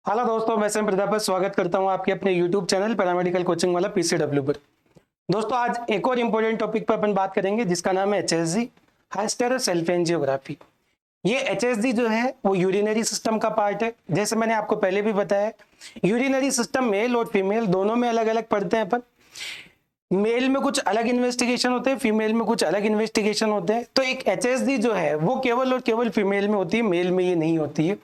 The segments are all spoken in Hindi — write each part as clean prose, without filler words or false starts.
हेलो दोस्तों, मैं सैम प्रतापत स्वागत करता हूं आपके अपने यूट्यूब चैनल पैरामेडिकल कोचिंग वाला पीसीडब्ल्यू पर। दोस्तों, आज एक और इम्पोर्टेंट टॉपिक पर अपन बात करेंगे जिसका नाम है एचएसजी, हाइस्टेरो सेल्फ एंजियोग्राफी। ये एचएसजी जो है वो यूरिनरी सिस्टम का पार्ट है। जैसे मैंने आपको पहले भी बताया, यूरिनरी सिस्टम मेल और फीमेल दोनों में अलग अलग पढ़ते हैं अपन। मेल में कुछ अलग इन्वेस्टिगेशन होते हैं, फीमेल में कुछ अलग इन्वेस्टिगेशन होते हैं। तो एक एचएसजी जो है वो केवल और केवल फीमेल में होती है, मेल में ये नहीं होती है।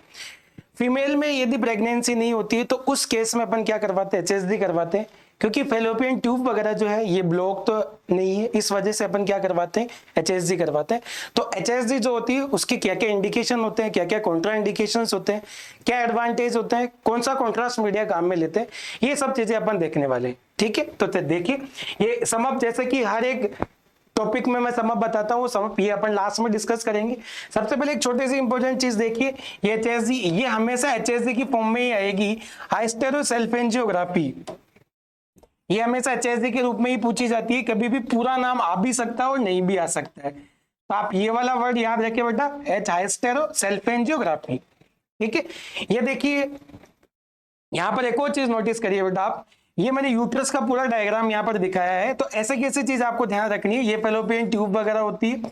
फीमेल में यदि प्रेगनेंसी नहीं होती है तो उस केस में अपन क्या करवाते हैं, एचएसजी करवाते हैं। क्योंकि फेलोपियन ट्यूब वगैरह जो है ये ब्लॉक तो नहीं है, इस वजह से अपन क्या करवाते हैं, एचएसजी करवाते हैं। तो एचएसजी जो होती है उसकी क्या क्या इंडिकेशन होते हैं, क्या क्या कॉन्ट्रा इंडिकेशंस होते हैं, क्या एडवांटेज होते हैं, कौन सा कॉन्ट्रास्ट मीडिया काम में लेते हैं, ये सब चीजें अपन देखने वाले हैं। ठीक है, तो देखिए ये समअप, जैसे कि हर एक टॉपिक में मैं समअप बताता हूँ, समअप ये अपन लास्ट में डिस्कस करेंगे। सबसे पहले एक छोटी सी इंपॉर्टेंट चीज देखिए, ये एचएसजी ये हमेशा एचएसजी की फॉर्म में ही आएगी, हाइस्टेरो सेल्फ एंजियोग्राफी। ये हमेशा एचएसजी के रूप में ही पूछी जाती है, कभी भी पूरा नाम आ भी सकता है और नहीं भी आ सकता है। तो आप ये वाला वर्ड याद रखिए बेटा, एच हाइस्टेरो सेल्फ एंजियोग्राफी। ठीक है, ये देखिए यहाँ पर एक और चीज नोटिस करिए बेटा आप, ये मैंने यूट्रस का पूरा डायग्राम यहाँ पर दिखाया है। तो ऐसे कैसी चीज आपको ध्यान रखनी है, ये फेलोपियन ट्यूब वगैरह होती है।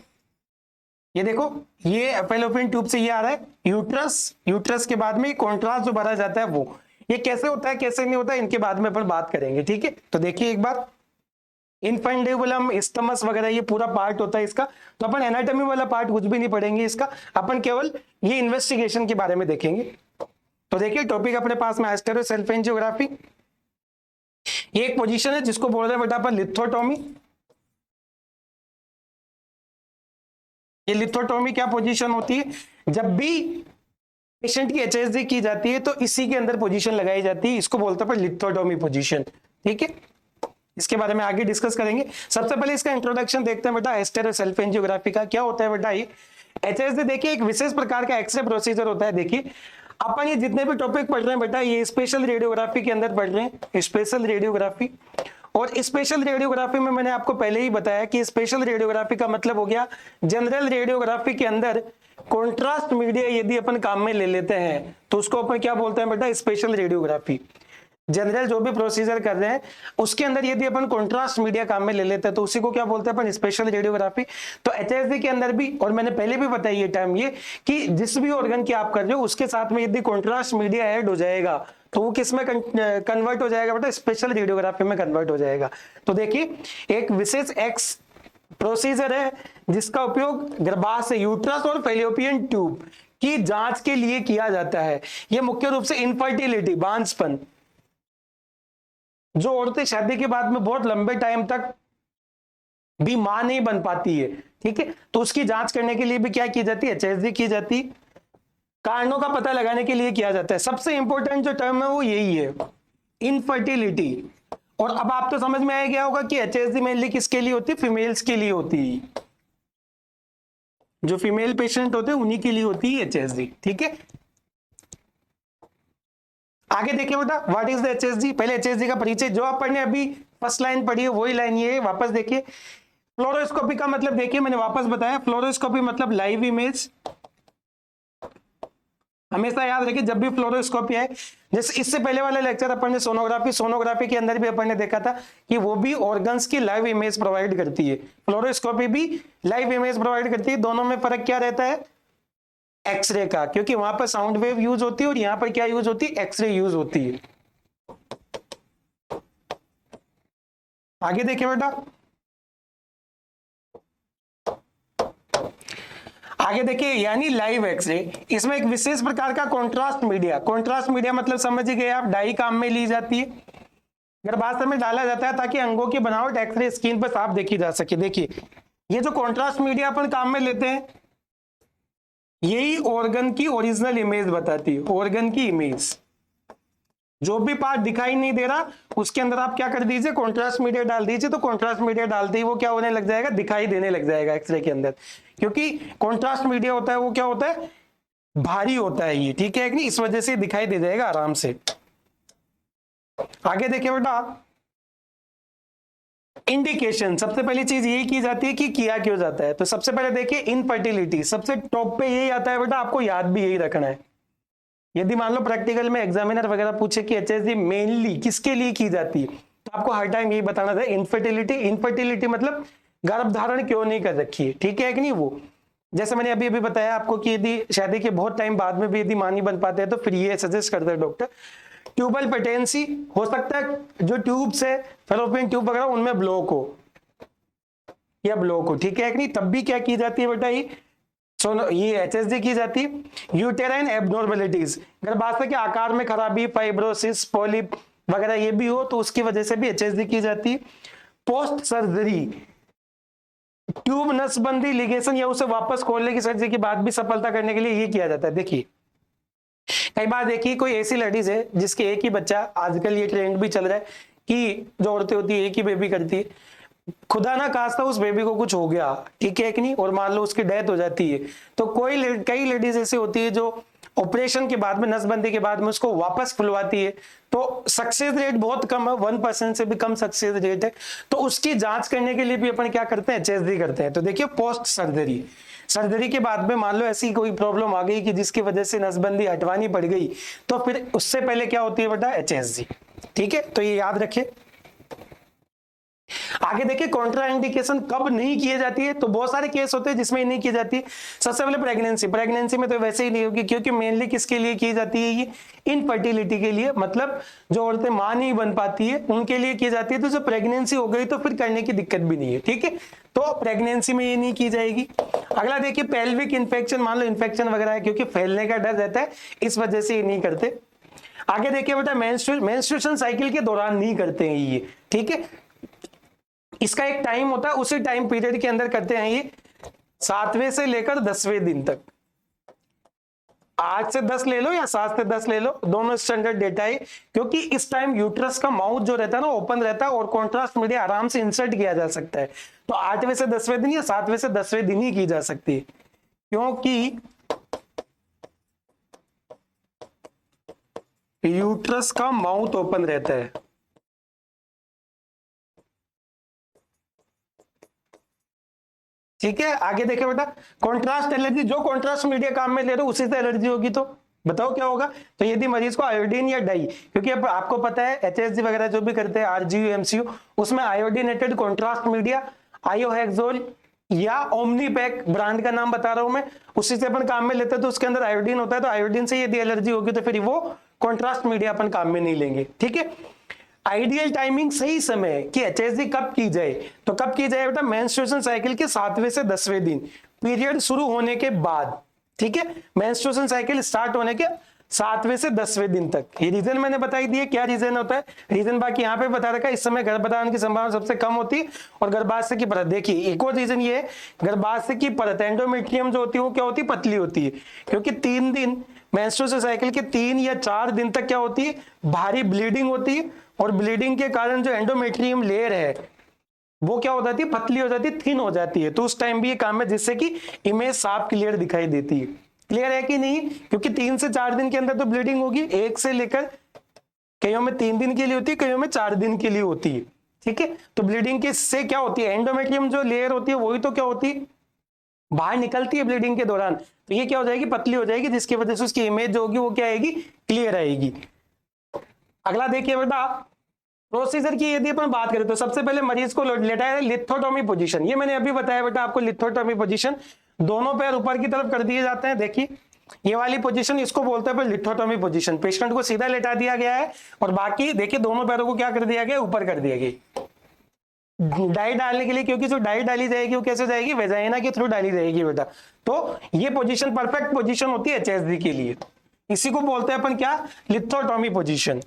ये देखो, ये फेलोपियन ट्यूब से ये आ रहा है यूट्रस, यूट्रस के बाद में कॉन्ट्रास्ट जो भरा जाता है वो, ये कैसे होता है कैसे नहीं होता है इनके बाद में अपन बात करेंगे। ठीक है, तो देखिए एक बार, इनफेंडिबुलम, स्टमस वगैरह ये पूरा पार्ट होता है इसका। तो अपन एनाटॉमी वाला पार्ट कुछ भी नहीं पढ़ेंगे इसका, अपन केवल ये इन्वेस्टिगेशन के बारे में देखेंगे। तो देखिए टॉपिक अपने पास में हाइस्टेरो सेल्फ एंजियोग्राफी। ये एक पोजीशन है जिसको बोल रहे हैं बेटा अपन लिथोटॉमी। ये लिथोटॉमी क्या पोजीशन होती है, जब भी पेशेंट की एचएसजी की जाती है तो इसी के अंदर पोजीशन लगाई जाती है, इसको बोलते हैं लिथोटॉमी पोजीशन। ठीक है, इसके बारे में आगे डिस्कस करेंगे। सबसे पहले इसका इंट्रोडक्शन देखते हैं बेटा, हाइस्टेरो सेल्फ एंजियोग्राफी का क्या होता है बेटा। ये एचएसजी देखिए एक विशेष प्रकार का एक्सरे प्रोसीजर होता है। देखिए अपन ये जितने भी टॉपिक पढ़ रहे हैं बेटा, ये स्पेशल रेडियोग्राफी के अंदर पढ़ रहे हैं, स्पेशल रेडियोग्राफी। और स्पेशल रेडियोग्राफी में मैंने आपको पहले ही बताया कि स्पेशल रेडियोग्राफी का मतलब हो गया, जनरल रेडियोग्राफी के अंदर कॉन्ट्रास्ट मीडिया यदि अपन काम में ले लेते हैं तो उसको अपन क्या बोलते हैं बेटा, स्पेशल रेडियोग्राफी। जनरल जो भी प्रोसीजर कर रहे हैं उसके अंदर यदि अपन कॉन्ट्रास्ट मीडिया काम में ले लेते हैं तो उसी को क्या बोलते हैं अपन, स्पेशल रेडियोग्राफी। तो एचएसजी के अंदर भी, और मैंने पहले भी बताया ये टर्म, ये कि जिस भी ऑर्गन की आप कर रहे हो उसके साथ में यदि कॉन्ट्रास्ट मीडिया ऐड हो जाएगा तो वो किस में कन्वर्ट हो जाएगा बेटा, स्पेशल रेडियोग्राफी में कन्वर्ट हो जाएगा। तो देखिए एक विशेष एक्स प्रोसीजर है जिसका उपयोग गर्भाशय, यूट्रस और फेलोपियन ट्यूब की जांच के लिए किया जाता है। यह मुख्य रूप से इनफर्टिलिटी, बांझपन, जो औरतें शादी के बाद में बहुत लंबे टाइम तक भी मां नहीं बन पाती है, ठीक है, तो उसकी जांच करने के लिए भी क्या की जाती है, एचएसजी की जाती है। कारणों का पता लगाने के लिए किया जाता है। सबसे इंपॉर्टेंट जो टर्म है वो यही है, इनफर्टिलिटी। और अब आप तो समझ में आ गया होगा कि एचएसजी मेनली किसके लिए होती है, फीमेल्स के लिए होती है। जो फीमेल पेशेंट होते हैं उन्हीं के लिए होती है एचएसजी। ठीक है, आगे देखिए बेटा, व्हाट इज द एचएसजी। पहले एचएसजी का परिचय जो आप पढ़ने अभी फर्स्ट लाइन पढ़ी है वही लाइन ये है, वापस देखिए। फ्लोरोस्कोपी का मतलब देखिए मैंने वापस बताया, फ्लोरोस्कोपी मतलब लाइव इमेज। हमेशा याद रखिए जब भी फ्लोरोस्कोपी है, जैसे इससे पहले वाले लेक्चर अपन ने सोनोग्राफी, सोनोग्राफी के अंदर भी अपन ने देखा था कि वो भी ऑर्गन्स की लाइव इमेज प्रोवाइड करती है, फ्लोरोस्कोपी भी लाइव इमेज प्रोवाइड करती है। दोनों में फर्क क्या रहता है, एक्सरे का, क्योंकि वहां पर साउंड वेव यूज होती है और यहां पर क्या यूज होती है, एक्सरे यूज होती है। आगे देखिए बेटा, आगे देखिए, यानी लाइव एक्सरे, इसमें एक विशेष प्रकार का कॉन्ट्रास्ट मीडिया, कॉन्ट्रास्ट मीडिया मतलब समझ गए आप, डाई काम में ली जाती है, गर्भाशय में डाला जाता है ताकि अंगों की बनावट एक्सरे स्क्रीन पर साफ देखी जा सके। देखिए ये जो कॉन्ट्रास्ट मीडिया अपन काम में लेते हैं यही ऑर्गन की ओरिजिनल इमेज बताती है, ऑर्गन की इमेज। जो भी पार्ट दिखाई नहीं दे रहा उसके अंदर आप क्या कर दीजिए, कॉन्ट्रास्ट मीडिया डाल दीजिए। तो कॉन्ट्रास्ट मीडिया डालते ही वो क्या होने लग जाएगा, दिखाई देने लग जाएगा एक्सरे के अंदर। क्योंकि कॉन्ट्रास्ट मीडिया होता है वो क्या होता है, भारी होता है ये, ठीक है कि नहीं, इस वजह से दिखाई दे जाएगा आराम से। आगे देखिए बेटा, इंडिकेशन, सबसे पहली चीज यही की जाती है कि किया क्यों जाता है। तो सबसे पहले देखिए इनफर्टिलिटी, सबसे टॉप पे यही आता है बेटा, आपको याद भी यही रखना है। यदि मान लो प्रैक्टिकल में एग्जामिनर वगैरह पूछे कि एचएसजी मेनली किसके लिए की जाती है, तो आपको हर टाइम यही बताना था, इनफर्टिलिटी। इनफर्टिलिटी मतलब गर्भ धारण क्यों नहीं कर रखी है, ठीक है कि नहीं। वो जैसे मैंने अभी अभी बताया आपको कि यदि शादी के बहुत टाइम बाद में भी यदि मां नहीं बन पाते हैं तो फिर ये सजेस्ट करते हैं डॉक्टर, ट्यूबल पेटेंसी हो सकता है, जो ट्यूब्स है फेलोपियन ट्यूब वगैरह उनमें ब्लॉक हो या ब्लॉक हो, ठीक है कि नहीं, तब भी क्या की जाती है बेटा, ये एचएसजी की जाती है। यूटेराइन एब्नॉर्मलिटीज, गर्भाशय के आकार में खराबी, फाइब्रोसिस, पॉलिप वगैरह ये भी हो तो उसकी वजह से भी एचएसजी की जाती है। पोस्ट सर्जरी ट्यूब नसबंदी, लिगेशन या उसे वापस खोलने की सर्जरी के बाद भी सफलता करने के लिए ये किया जाता है। देखिए कई बार देखिए कोई ऐसी लेडीज है जिसके एक ही बच्चा, आजकल ये ट्रेंड भी चल रहा है कि जो औरतें होती है एक ही बेबी करती है, खुदा ना खास्ता उस बेबी को कुछ हो गया, ठीक है कि नहीं, और मान लो उसकी डेथ हो जाती है, तो कई लेडीज ऐसी होती है जो ऑपरेशन के बाद में, नसबंदी के बाद में उसको वापस खुलवाती है, तो सक्सेस रेट बहुत कम है, 1% से भी कम सक्सेस रेट है। तो उसकी जांच करने के लिए भी अपन क्या करते हैं, एचएसजी करते हैं। तो देखिए पोस्ट सर्जरी के बाद में मान लो ऐसी कोई प्रॉब्लम आ गई कि जिसकी वजह से नसबंदी हटवानी पड़ गई, तो फिर उससे पहले क्या होती है बेटा, एचएसजी, ठीक है। तो ये याद रखिए। आगे देखिए कॉन्ट्रा इंडिकेशन कब नहीं किए जाती है, तो बहुत सारे केस होते हैं जिसमें नहीं की जाती। सबसे पहले प्रेगनेंसी में तो वैसे ही नहीं होगी, क्योंकि मेनली किसके लिए की जाती है, ये इनफर्टिलिटी के लिए, मतलब जो औरतें मां नहीं बन पाती है उनके लिए की जाती है। तो जो प्रेगनेंसी हो गई तो फिर करने की दिक्कत भी नहीं है, ठीक है, तो प्रेगनेंसी में ये नहीं की जाएगी। अगला देखिए पेल्विक इन्फेक्शन, मान लो इन्फेक्शन वगैरह है, क्योंकि फैलने का डर रहता है, इस वजह से ये नहीं करते। आगे देखिए बेटा मेंस्ट्रुएशन साइकिल के दौरान नहीं करते हैं ये, ठीक है, इसका एक टाइम होता है, उसी टाइम पीरियड के अंदर करते हैं ये, 7वें से लेकर 10वें दिन तक। 8 से 10 ले लो या 7 से 10 ले लो, दोनों स्टैंडर्ड डेटा है, क्योंकि इस टाइम यूट्रस का माउथ जो रहता है ना ओपन रहता है और कॉन्ट्रास्ट मीडिया आराम से इंसर्ट किया जा सकता है। तो 8वें से 10वें दिन या 7वें से 10वें दिन ही की जा सकती है, क्योंकि यूट्रस का माउथ ओपन रहता है। ठीक है, आगे देखे बेटा कॉन्ट्रास्ट एलर्जी, जो कॉन्ट्रास्ट मीडिया काम में ले रहे हो उसी से एलर्जी होगी, तो बताओ क्या होगा। तो यदि मरीज को आयोडीन या डाई, क्योंकि अब आपको पता है एचएसजी वगैरह जो भी करते हैं आरजीयू एमसीयू, उसमें आयोडीनेटेड कॉन्ट्रास्ट मीडिया, आयोहेक्सोल या ओमनीपैक ब्रांड का नाम बता रहा हूं मैं, उसी से अपन काम में लेते हैं, तो उसके अंदर आयोडीन होता है। तो आयोडीन से यदि एलर्जी होगी तो फिर वो कॉन्ट्रास्ट मीडिया अपन काम में नहीं लेंगे, ठीक है। आइडियल टाइमिंग, सही समय कि एचएसजी कब की जाए, तो कब की जाए बेटा, मेंस्ट्रुएशन साइकिल के 7वें से 10वें दिन, पीरियड शुरू होने के बाद, ठीक है, मेंस्ट्रुएशन साइकिल स्टार्ट होने के 7वें से 10वें दिन तक। ये रीजन मैंने बताई दिए, क्या रीजन होता है, रीजन बाकी यहाँ पे बता रखा है। इस समय गर्भधारण की संभावना सबसे कम होती है और गर्भाशय की परत, देखिए एक और रीजन ये है, गर्भाशय की परत एंडोमेट्रियम जो होती है वो क्या होती है, पतली होती है, क्योंकि 3 दिन मेंस्ट्रुएशन साइकिल के 3 या 4 दिन तक क्या होती है, भारी ब्लीडिंग होती है, और ब्लीडिंग के कारण जो एंडोमेट्रियम लेयर है वो क्या हो जाती है, पतली हो जाती है, थिन हो जाती है। तो उस टाइम भी ये काम है जिससे कि इमेज साफ क्लियर दिखाई देती है। क्लियर है कि नहीं, क्योंकि 3 से 4 दिन के अंदर तो ब्लीडिंग होगी, 1 से लेकर कईयों में 3 दिन के लिए होती है, कईयों में 4 दिन के लिए होती है, ठीक है। तो ब्लीडिंग के से क्या होती है, एंडोमेट्रियम जो लेयर होती है वही तो क्या होती है, बाहर निकलती है ब्लीडिंग के दौरान, तो ये क्या हो जाएगी, पतली हो जाएगी, जिसकी वजह से उसकी इमेज जो होगी वो क्या आएगी, क्लियर आएगी। अगला देखिए बेटा प्रोसीजर की यदि अपन बात करें तो सबसे पहले मरीज को लेटाया लिथोटॉमी पोजीशन, ये मैंने अभी बताया बेटा आपको, लिथोटॉमी पोजीशन, दोनों पैर ऊपर की तरफ कर दिए जाते हैं। देखिए ये वाली पोजीशन इसको बोलते हैं लिथोटॉमी पोजीशन, पेशेंट को सीधा लेटा दिया गया है और बाकी देखिए दोनों पैरों को क्या कर दिया गया, ऊपर कर दिया गया डाई डालने के लिए, क्योंकि जो डाई डाली जाएगी वो कैसे जाएगी, वेजाइना के थ्रू डाली जाएगी बेटा। तो ये पोजीशन परफेक्ट पोजीशन होती है एचएसजी के लिए, इसी को बोलते हैं अपन क्या, लिथोटॉमी पोजीशन।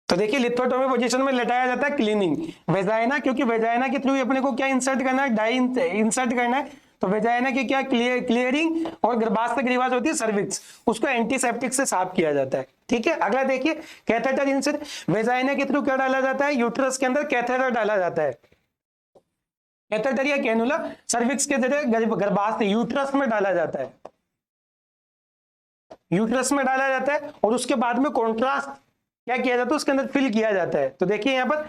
तो देखिए लिथोटॉमी पोजीशन में लेटाया जाता है, क्लीनिंग वेजाइना, क्योंकि वेजाइना के थ्रू अपने को क्या इंसर्ट करना है, डाई इंसर्ट करना है, तो वेजाइना की क्या क्लियरिंग, और गर्भाशय की रिवाज होती है सर्विक्स, उसको एंटीसेप्टिक से साफ किया जाता है, ठीक है। अगला देखिए कैथेटर इंसर्ट, वेजाइना के थ्रू क्या डाला जाता है, यूट्रस के अंदर कैथेटर डाला जाता है, कैथेटर या कैनुला सर्विक्स के जरिए गर्भाशय यूट्रस में डाला जाता है, यूट्रस में डाला जाता है, और उसके बाद में कॉन्ट्रास्ट क्या किया जाता है, उसके अंदर फिल किया जाता है। तो देखिए यहाँ पर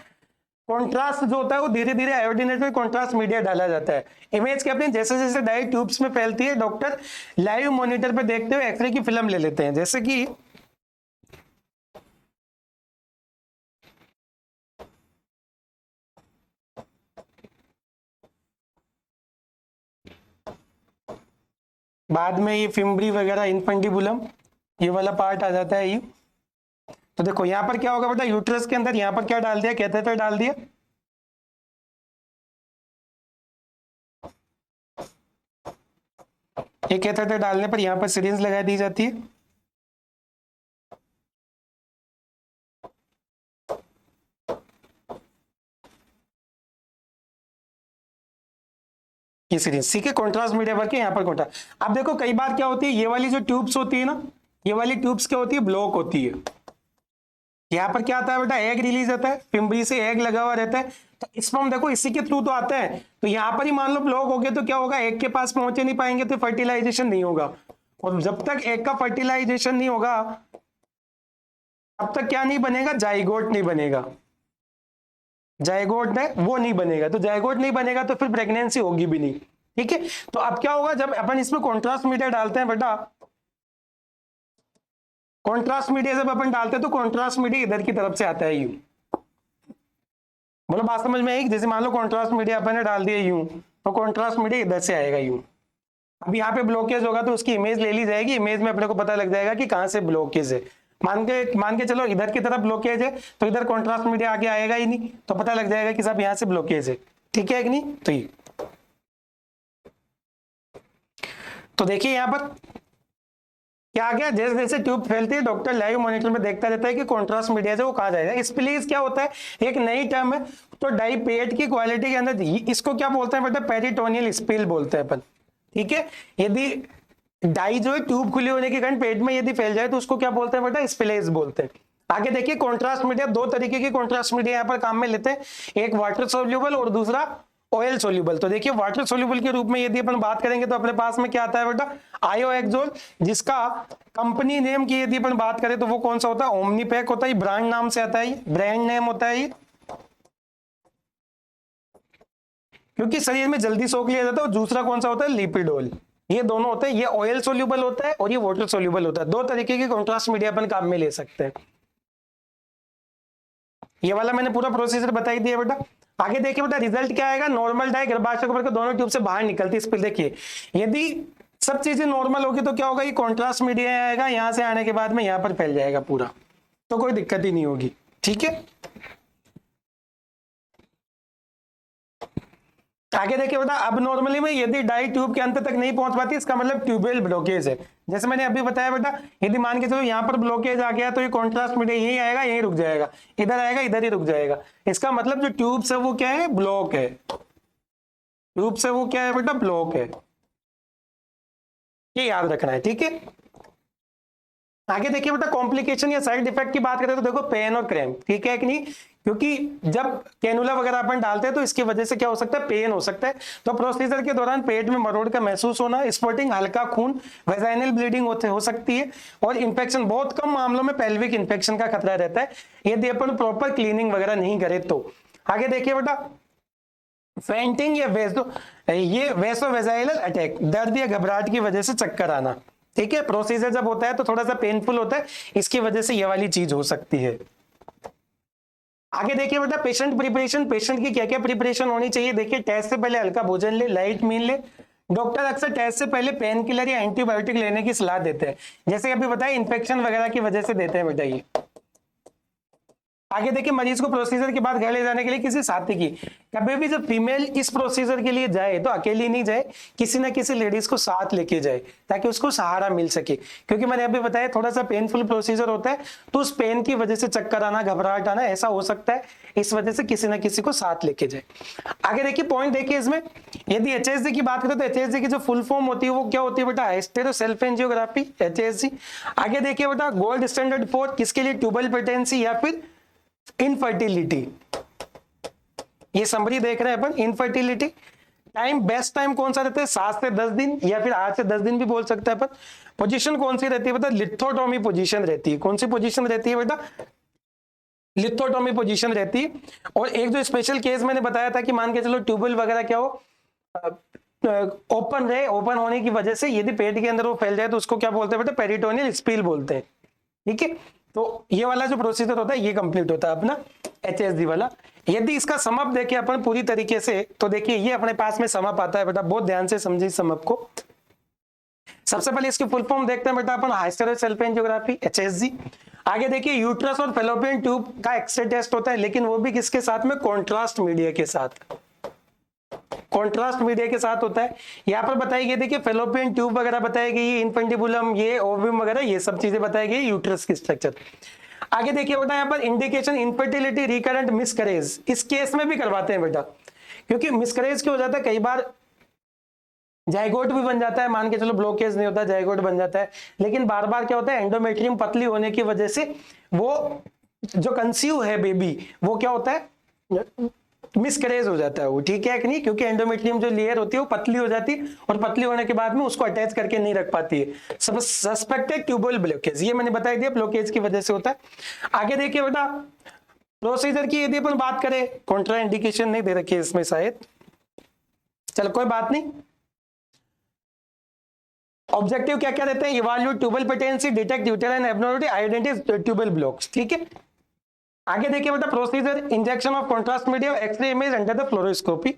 कॉन्ट्रास्ट जो होता है वो धीरे धीरे आयोडीनेट में कॉन्ट्रास्ट मीडिया डाला जाता है। इमेज क्या अपने जैसे जैसे डाई ट्यूब्स में फैलती है, डॉक्टर लाइव मॉनिटर पे देखते हुए एक्सरे की फिल्म ले लेते हैं। जैसे कि बाद में ये फिम्बरी वगैरह इनफंडिबुलम ये वाला पार्ट आ जाता है ये। तो देखो यहाँ पर क्या होगा बेटा, यूट्रस के अंदर यहाँ पर क्या डाल दिया, कैथेटर डाल दिया। ये कैथेटर डालने पर यहाँ पर सिरिंज लगा दी जाती है। ये सीरीज ठीक है, कॉन्ट्रास्ट मीडिया भर के यहाँ पर कॉन्ट्रास्ट। अब देखो कई बार क्या होती है, ये वाली जो ट्यूब्स होती है ना, ये वाली ट्यूब्स क्या होती है, ब्लॉक होती है। यहाँ पर क्या आता है बेटा, एग रिलीज होता है, फिम्बरी से एग लगा हुआ रहता है, तो स्पर्म देखो इसी के थ्रू तो आता है। तो यहाँ पर ही मान लो ब्लॉक हो गया तो क्या होगा, एग के पास पहुंचे नहीं पाएंगे तो फर्टिलाइजेशन नहीं होगा। और जब तक एग का फर्टिलाइजेशन नहीं होगा तब तक क्या नहीं बनेगा, जाइगोट नहीं बनेगा। जाइगोट है वो नहीं बनेगा, तो जाइगोट नहीं बनेगा तो फिर प्रेगनेंसी होगी भी नहीं। ठीक है, तो अब क्या होगा, जब अपन इसमें कॉन्ट्रास्ट मीडिया डालते हैं बेटा, कॉन्ट्रास्ट मीडिया जब अपन डालते हैं तो कॉन्ट्रास्ट मीडिया इधर की तरफ से आता है यूं। बोलो बात समझ में आई, जैसे मान लो कॉन्ट्रास्ट मीडिया अपन ने डाल दिया यूं, तो कॉन्ट्रास्ट मीडिया इधर से आएगा यूं। अब यहाँ पे ब्लॉकेज होगा तो उसकी इमेज ले ली जाएगी, इमेज में अपने को पता लग जाएगा कि कहाँ से ब्लॉकेज है। मान के चलो इधर की तरफ ब्लॉकेज है तो इधर कॉन्ट्रास्ट मीडिया आगे आएगा ही नहीं, तो पता लग जाएगा कि साहब यहाँ से ब्लॉकेज है। ठीक है कि नहीं, तो ये तो देखिए यहाँ पर क्या आ गया, जैसे जैसे ट्यूब फैलती है डॉक्टर लाइव मॉनिटर में देखता रहता है कि कॉन्ट्रास्ट मीडिया से वो कहाँ जाएगा। इस प्लीज क्या होता है, एक नई टर्म है, तो डाई पेट की क्वालिटी के अंदर इसको क्या बोलते हैं बेटा, पेरिटोनियल स्पिल बोलते हैं अपन। ठीक है, यदि डाई जो है ट्यूब खुली होने के कारण पेट में यदि फैल जाए तो उसको क्या बोलते हैं बेटा, स्पिलेज बोलते हैं। आगे देखिए कॉन्ट्रास्ट मीडिया, दो तरीके की कॉन्ट्रास्ट मीडिया यहाँ पर काम में लेते हैं, एक वाटर सोल्यूबल और दूसरा ऑयल सोल्यूबल। तो देखिए वाटर सोल्यूबल के रूप में यदि अपन बात करेंगे तो अपने पास में क्या आता है बेटा, आयोएक्सोल, जिसका कंपनी नेम की यदि अपन बात करें तो वो कौन सा होता है, ओमनीपैक होता है, ब्रांड नाम से आता है, ब्रांड नेम होता है ये, क्योंकि शरीर में जल्दी सोख लिया जाता है। और दूसरा कौन सा होता है, लिपिडोल। ये दोनों होते हैं, ये ऑयल सोल्यूबल होता है और ये वाटर सोल्यूबल होता है। दो तरीके के कॉन्ट्रास्ट मीडिया अपन काम में ले सकते हैं। ये वाला मैंने पूरा प्रोसीजर बताई दिया बेटा। आगे देखिए बेटा रिजल्ट क्या आएगा, नॉर्मल डाई गर्भाशय को भरकर दोनों ट्यूब से बाहर निकलती है। इस पर देखिए यदि सब चीजें नॉर्मल होगी तो क्या होगा, ये कॉन्ट्रास्ट मीडिया आएगा, यहाँ से आने के बाद में यहाँ पर फैल जाएगा पूरा, तो कोई दिक्कत ही नहीं होगी। ठीक है, आगे देखिए बेटा, अब नॉर्मली में यदि डाई ट्यूब के अंत तक नहीं पहुंच पाती इसका मतलब ट्यूबवेल ब्लॉकेज है। जैसे मैंने अभी बताया बेटा, यदि मान के चलो यहाँ पर ब्लॉकेज आ गया तो ये कॉन्ट्रास्ट मीडिया यही आएगा, यही रुक जाएगा, इधर आएगा इधर ही रुक जाएगा। इसका मतलब जो ट्यूब से वो क्या है, ब्लॉक है। ट्यूब से वो क्या है बेटा, ब्लॉक है, ये याद रखना है। ठीक है, आगे देखिए बेटा कॉम्प्लिकेशन या साइड इफेक्ट की बात करें तो देखो पेन और क्रैम्प। ठीक है कि नहीं, क्योंकि जब कैनुला वगैरह अपन डालते हैं तो इसकी वजह से क्या हो सकता है, पेन हो सकता है। तो प्रोसीजर के दौरान पेट में मरोड़ का महसूस होना, स्पॉटिंग, हल्का खून, वेजाइनल ब्लीडिंग हो सकती है, और इन्फेक्शन, बहुत कम मामलों में पेल्विक इन्फेक्शन का खतरा रहता है यदि अपन प्रॉपर क्लीनिंग वगैरह नहीं करे तो। आगे देखिए बेटा फेंटिंग या वेजाइनल अटैक, दर्द या घबराहट की वजह से चक्कर आना। ठीक है, प्रोसीजर जब होता है तो थोड़ा सा पेनफुल होता है, इसकी वजह से ये वाली चीज हो सकती है। आगे देखिए बेटा पेशेंट प्रिपरेशन, पेशेंट की क्या क्या प्रिपरेशन होनी चाहिए। देखिए टेस्ट से पहले हल्का भोजन ले, लाइट मील ले। डॉक्टर अक्सर टेस्ट से पहले पेन किलर या एंटीबायोटिक लेने की सलाह देते हैं, जैसे अभी बताया इन्फेक्शन वगैरह की वजह से देते हैं बेटा ये। आगे देखिए मरीज को प्रोसीजर के बाद घर ले जाने के लिए किसी साथी की, कभी भी जब फीमेल इस प्रोसीजर के लिए जाए तो अकेली नहीं जाए, किसी ना किसी लेडीज को साथ लेके जाए ताकि उसको सहारा मिल सके। क्योंकि मैंने अभी बताया थोड़ा सा पेनफुल प्रोसीजर होता है, तो उस पेन की वजह से चक्कर आना, घबराहट आना ऐसा हो सकता है, इस वजह से किसी ना किसी को साथ लेके जाए। आगे देखिए पॉइंट देखिए इसमें, यदि HSG की बात करें तो HSG की जो फुल फॉर्म होती है वो क्या होती है बेटा, हाइस्टेरोसेल्फेंजियोग्राफी, HSG। आगे देखिए बेटा गोल्ड स्टैंडर्ड फॉर किसके लिए, ट्यूबल पेटेंसी या फिर इनफर्टिलिटी। ये समरी देख रहे हैं अपन, इनफर्टिलिटी। टाइम, बेस्ट टाइम कौन सा रहता है, 7 से 10 दिन या फिर 8 से 10 दिन भी बोल सकते हैं अपन। पोजीशन कौन सी रहती है बेटा, लिथोटॉमी पोजीशन रहती है। कौन सी पोजीशन रहती है बेटा, लिथोटोमी पोजीशन रहती है। और एक जो स्पेशल केस मैंने बताया था कि मान के चलो ट्यूबवेल वगैरह क्या हो ओपन रहे, ओपन होने की वजह से यदि पेट के अंदर वो फैल जाए तो उसको क्या बोलते हैं बेटा, पेरिटोनियल स्पील बोलते हैं। ठीक है, तो ये वाला जो प्रोसीजर होता है ये कंप्लीट होता है अपना HSG वाला। यदि इसका समअप देखें अपन पूरी तरीके से तो देखिए ये अपने पास में समअप आता है बेटा, बहुत ध्यान से समझिए समअप को। सबसे पहले इसकी फुल फॉर्म देखते हैं बेटा अपन, हाइस्टेरोसेल्फ एंजियोग्राफी HSG। आगे देखिए यूट्रस और फेलोपियन ट्यूब का एक्सरे टेस्ट होता है, लेकिन वो भी किसके साथ में, कॉन्ट्रास्ट मीडिया के साथ, कॉन्ट्रास्ट मीडिया के साथ होता है। यहाँ पर बताई गई देखिए फेलोपियन ट्यूब वगैरह बताई गई, इनफेंटिबुलम, ये ओवियम वगैरह ये सब चीजें बताई गई, यूट्रस की स्ट्रक्चर। आगे देखिए बेटा यहाँ पर इंडिकेशन इनफर्टिलिटी रिकरेंट मिसकरेज, इस केस में भी करवाते हैं बेटा, क्योंकि मिसकरेज क्यों हो जाता है, कई बार जाइगोट भी बन जाता है, मान के चलो ब्लॉकेज नहीं होता जाइगोट बन जाता है, लेकिन बार बार क्या होता है एंडोमेट्रियम पतली होने की वजह से वो जो कंसीव है बेबी वो क्या होता है मिसकरेज हो जाता है वो, ठीक है कि नहीं, क्योंकि एंडोमेट्रियम जो लेयर होती है वो पतली हो जाती है और पतली होने के बाद में उसको अटैच करके नहीं रख पाती है। सस्पेक्टेड ट्यूबल ब्लॉकेज, ये मैंने बता दिया ब्लॉकेज की वजह से होता है। आगे देखिए बेटा प्रोसीजर की यदि अपन बात करें, कॉन्ट्रा इंडिकेशन नहीं दे रखी है इसमें शायद, चलो कोई बात नहीं। ऑब्जेक्टिव क्या क्या रहते हैं, evaluate tubal patency, detect uterine abnormality, identify tubal blocks. ठीक है, आगे देखिए बेटा procedure, injection of contrast medium, X-ray image under the fluoroscopy.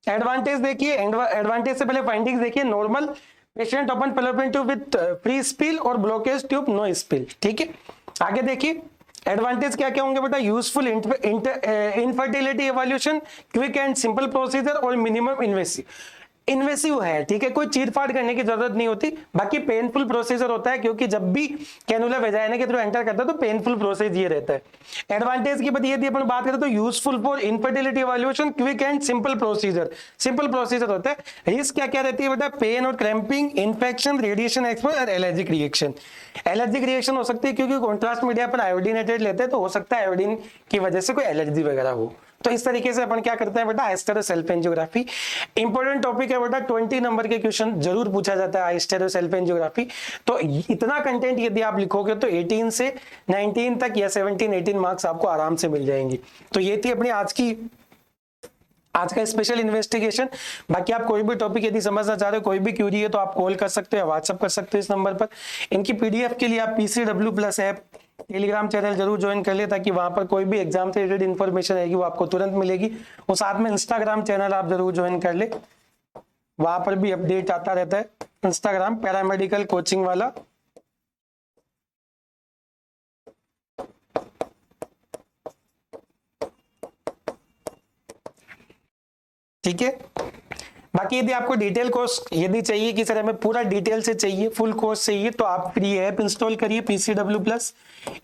Advantage देखिए, एडवांटेज से पहले फाइंडिंग्स देखिए, normal patient open fallopian tube with free spill और ब्लॉकेज ट्यूब नो स्पिल। ठीक है, आगे देखिए एडवांटेज क्या क्या होंगे बेटा, useful infertility evaluation, quick and simple procedure और मिनिमम इन्वेसिव है। ठीक है, कोई चीरफाड़ करने की जरूरत नहीं होती, बाकी पेनफुल प्रोसीजर होता है क्योंकि जब भी कैनुला वेजाइना के थ्रू एंटर करता है तो पेनफुल प्रोसेस ये रहता है। एडवांटेज की बात यदि अपन बात करें तो useful for infertility evaluation, quick and simple procedure होता है। रिस्क क्या क्या रहती है बेटा, पेन और क्रैम्पिंग, इन्फेक्शन, रेडिएशन एक्सपोजर और एलर्जिक रिएक्शन। एलर्जिक रिएक्शन हो सकती है क्योंकि कॉन्ट्रास्ट मीडिया पर आयोडीनेटेड लेते हैं तो हो सकता है आयोडीन की वजह से कोई एलर्जी वगैरह हो। तो इस तरीके से अपन क्या करते हैं बेटा, हाइस्टेरोसेल्फ एंजियोग्राफी इंपॉर्टेंट टॉपिक है बेटा, 20 नंबर के क्वेश्चन जरूर पूछा जाता है हाइस्टेरोसेल्फ एंजियोग्राफी। तो इतना कंटेंट यदि आप लिखोगे तो 18 से 19 तक या 17-18 मार्क्स आपको आराम से मिल जाएंगी। तो ये थी अपनी आज का स्पेशल इन्वेस्टिगेशन। बाकी आप कोई भी टॉपिक यदि समझना चाह रहे हो, कोई भी क्यूरी है तो आप कॉल कर सकते हो या व्हाट्सअप कर सकते हो इस नंबर पर। इनकी पीडीएफ के लिए आप PCW+ ऐप टेलीग्राम चैनल जरूर ज्वाइन कर ले, ताकि वहां पर कोई भी एग्जाम से रिलेटेड इन्फॉर्मेशन आएगी वो आपको तुरंत मिलेगी। और साथ में इंस्टाग्राम चैनल आप जरूर ज्वाइन कर ले, वहां पर भी अपडेट आता रहता है, इंस्टाग्राम पैरामेडिकल कोचिंग वाला। ठीक है, बाकी यदि आपको डिटेल कोर्स यदि चाहिए कि सर हमें पूरा डिटेल से चाहिए, फुल कोर्स चाहिए, तो आप फ्री ऐप इंस्टॉल करिए PCW+।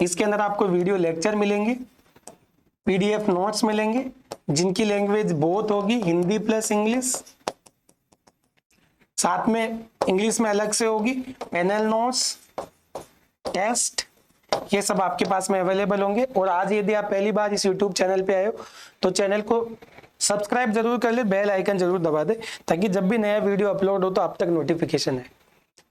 इसके अंदर आपको वीडियो लेक्चर मिलेंगे, PDF नोट्स मिलेंगे, जिनकी लैंग्वेज बोथ होगी हिंदी प्लस इंग्लिश, साथ में इंग्लिश में अलग से होगी, पैनल नोट्स, टेस्ट, ये सब आपके पास में अवेलेबल होंगे। और आज यदि आप पहली बार इस YouTube चैनल पे आए हो तो चैनल को सब्सक्राइब जरूर कर ले, बेल आइकन जरूर दबा दे, ताकि जब भी नया वीडियो अपलोड हो तो आप तक नोटिफिकेशन है।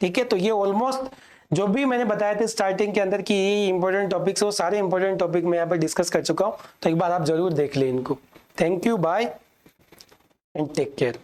ठीक है, तो ये ऑलमोस्ट जो भी मैंने बताया था स्टार्टिंग के अंदर कि ये इंपॉर्टेंट टॉपिक्स, वो सारे इंपॉर्टेंट टॉपिक मैं यहाँ पर डिस्कस कर चुका हूँ, तो एक बार आप जरूर देख लें इनको। Thank you, bye and take care.